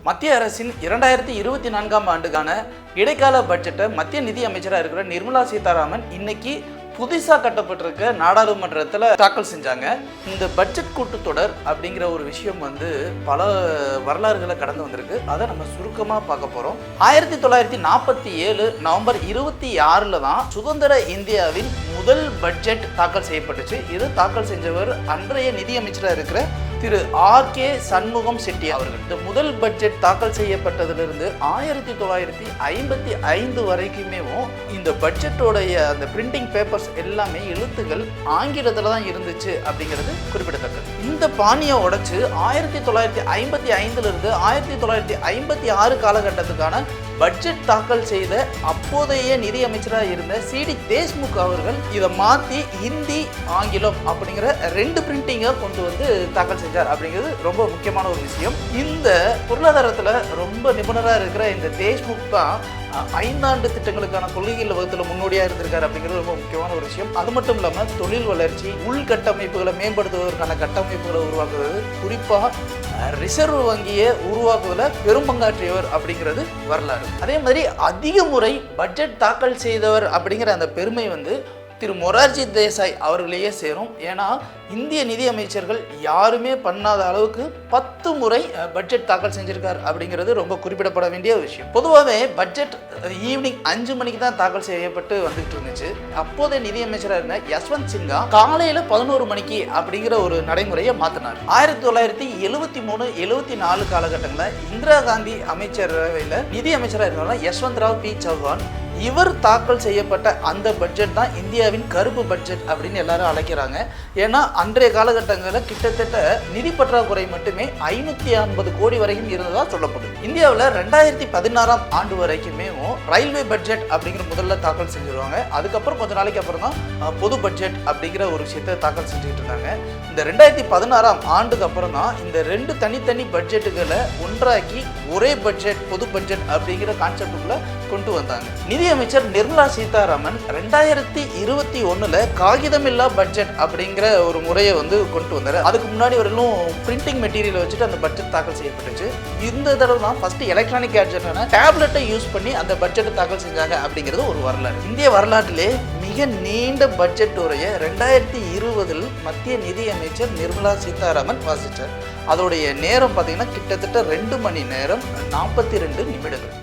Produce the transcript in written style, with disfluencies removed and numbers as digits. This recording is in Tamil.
மத்திய அரசின் 2024ஆம் ஆண்டுக்கான இடைக்கால பட்ஜெட்டை மத்திய நிதி அமைச்சராக இருக்கிற நிர்மலா சீதாராமன் இன்னைக்கு புதுசாக கட்டப்பட்டிருக்க நாடாளுமன்றத்தில் தாக்கல் செஞ்சாங்க. இந்த பட்ஜெட் கூட்டத்தொடர் அப்படிங்கிற ஒரு விஷயம் பல வரலாறுகளை கடந்து வந்திருக்கு. அதை நம்ம சுருக்கமாக பார்க்க போகிறோம். 1947 நவம்பர் 26 தான் சுதந்திர இந்தியாவின் முதல் பட்ஜெட் தாக்கல் செய்யப்பட்டுச்சு. இது தாக்கல் செஞ்சவர் அன்றைய நிதியமைச்சராக இருக்கிற திரு ஆர்.கே. சண்முகம் செட்டி அவர்கள். இந்த முதல் பட்ஜெட் தாக்கல் செய்யப்பட்டதிலிருந்து 1955 வரைக்குமே இந்த பட்ஜெட்டோடைய அந்த பிரிண்டிங் பேப்பர்ஸ் எல்லாமே எழுத்துக்கள் ஆங்கிலத்தில் தான் இருந்துச்சு அப்படிங்கிறது குறிப்பிடத்தக்கது. இந்த பாணியை உடைச்சு 1955 1956 காலகட்டத்துக்கான பட்ஜெட் தாக்கல் செய்த அப்போதைய நிதி அமைச்சராக இருந்த சி.டி. தேஷ்முக் அவர்கள் இதை மாற்றி ஹிந்தி ஆங்கிலம் அப்படிங்கிற 2 பிரிண்டிங்கை கொண்டு தாக்கல் செஞ்சார் அப்படிங்கிறது ரொம்ப முக்கியமான ஒரு விஷயம். இந்த பொருளாதாரத்தில் ரொம்ப நிபுணராக இருக்கிற இந்த தேஷ்முக் தான் 5 ஆண்டு திட்டங்களுக்கான கொள்கைகள் வகுத்தில் முன்னோடியாக இருந்திருக்காரு அப்படிங்கிறது ரொம்ப முக்கியமான ஒரு விஷயம். அது மட்டும் இல்லாமல் தொழில் வளர்ச்சி, உள்கட்டமைப்புகளை மேம்படுத்துவதற்கான கட்டமைப்புகளை உருவாக்குவது, குறிப்பாக ரிசர்வ் வங்கியை உருவாக்குவதில் பெரும் பங்காற்றியவர் அப்படிங்கிறது வரலாறு. அதே மாதிரி அதிக முறை பட்ஜெட் தாக்கல் செய்தவர் அப்படிங்கிற அந்த பெருமை திரு மொரார்ஜி தேசாய் அவர்களையே சேரும். ஏன்னா இந்திய நிதி அமைச்சர்கள் யாருமே பண்ணாத அளவுக்கு 10 முறை பட்ஜெட் தாக்கல் செஞ்சிருக்கார் அப்படிங்கிறது ரொம்ப குறிப்பிடப்பட வேண்டிய விஷயம். பொதுவாகவே பட்ஜெட் ஈவினிங் 5 மணிக்கு தான் தாக்கல் செய்யப்பட்டு வந்துட்டு இருந்துச்சு. அப்போதைய நிதி அமைச்சராக இருந்த யஷ்வந்த் சின்ஹா காலையில் 11 மணிக்கு அப்படிங்கிற ஒரு நடைமுறையை மாற்றினார். 1973-74 காலகட்டங்களில் இந்திரா காந்தி அமைச்சரவையில் நிதி அமைச்சராக இருந்தாலும் யஷ்வந்த் ராவ் பி சௌஹான் இவர் தாக்கல் செய்யப்பட்ட அந்த பட்ஜெட் தான் இந்தியாவின் கருப்பு பட்ஜெட் அப்படின்னு எல்லாரும் அழைக்கிறாங்க. ஏன்னா அன்றைய காலகட்டங்களில் கிட்டத்தட்ட நிதி பற்றாக்குறை மட்டுமே 550 கோடி வரைக்கும் இருந்ததா சொல்லப்படுது. இந்தியாவில் 2016ஆம் ஆண்டு வரைக்குமே ரயில்வே பட்ஜெட் அப்படிங்கிற முதல்ல தாக்கல் செஞ்சிருவாங்க. அதுக்கப்புறம் கொஞ்ச நாளைக்கு அப்புறம் தான் பொது பட்ஜெட் அப்படிங்கிற ஒரு விஷயத்தை தாக்கல் செஞ்சுக்கிட்டு இருந்தாங்க. இந்த 2016ஆம் ஆண்டுக்கு அப்புறம் தான் இந்த 2 தனித்தனி பட்ஜெட்டுகளை ஒன்றாக்கி ஒரே பட்ஜெட், பொது பட்ஜெட் அப்படிங்கிற கான்செப்டுக்குள்ள கொண்டு வந்தாங்க. நிதியமைச்சர் நிர்மலா சீதாராமன் 2021 காகிதமில்லா பட்ஜெட் அப்படிங்கிற ஒரு முறையை கொண்டு வந்தார். அதுக்கு முன்னாடி வரலும் பிரிண்டிங் மெட்டீரியல் வச்சுட்டு அந்த பட்ஜெட் தாக்கல் செய்யப்பட்டுச்சு. இந்த தடவை தான் ஃபர்ஸ்ட் எலக்ட்ரானிக் கேட்ஜெட்டான டேப்லெட்டை யூஸ் பண்ணி அந்த பட்ஜெட்டை தாக்கல் செஞ்சாங்க அப்படிங்கிறது ஒரு வரலாறு. இந்திய வரலாற்றிலே மிக நீண்ட பட்ஜெட் உரையை 2020 மத்திய நிதி அமைச்சர் நிர்மலா சீதாராமன் வாசித்தார். அதோடைய நேரம் பார்த்தீங்கன்னா கிட்டத்தட்ட 2 மணி நேரம் 42 நிமிடங்கள்.